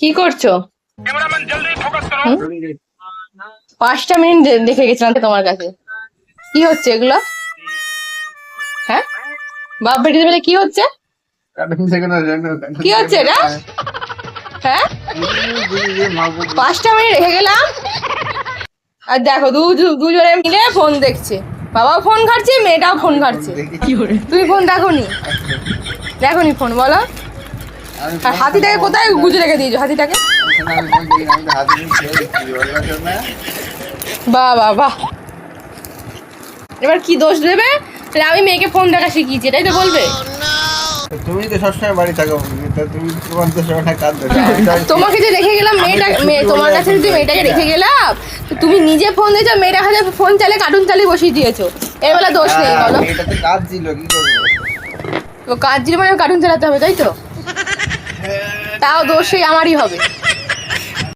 কি করছো? 5টা মিনিট দেখে গেছিলাম তো তোমার কাছে। কি হচ্ছে এগুলো? হ্যাঁ, বাপ বেটিতে বলে কি হচ্ছে? কি হচ্ছে এটা? হ্যাঁ, 5টা মিনিট রেখে গেলাম আর দেখো দুজনে মিলে ফোন দেখছে। বাবাও ফোন ঘাটছে, মেয়েটাও ফোন ঘাটছে। তুমি ফোন দেখোনি? দেখোনি ফোন, বলো। আর হাতিটাকে কোথায় গুজে রেখে দিয়েছো? হাতিটাকে বাহ বাহ বাহ। এবার কি দোষ দেবে? তাহলে আমি মেয়েকে ফোন দেখা শিখিয়েছি, এটাই তো বলবে। তুমি তো সবসময় বাড়ি থাকো, তুমি তোমার তো সবসময় কাজ করো। তোমাকে যে রেখে গেলাম তোমার কাছে যদি মেয়েটাকে রেখে গেলাম, তো তুমি নিজে ফোন দিয়েছো, মেয়েটার হাতে ফোন চালিয়ে কার্টুন চালিয়ে বসিয়ে দিয়েছো। এর বেলা দোষ নেই, বলো। এটা তো কাজ ছিল, কি করবো? তো কাজ দিলে মানে কার্টুন চালাতে হবে, তাই তো? তাও দোষ সেই আমারই হবে।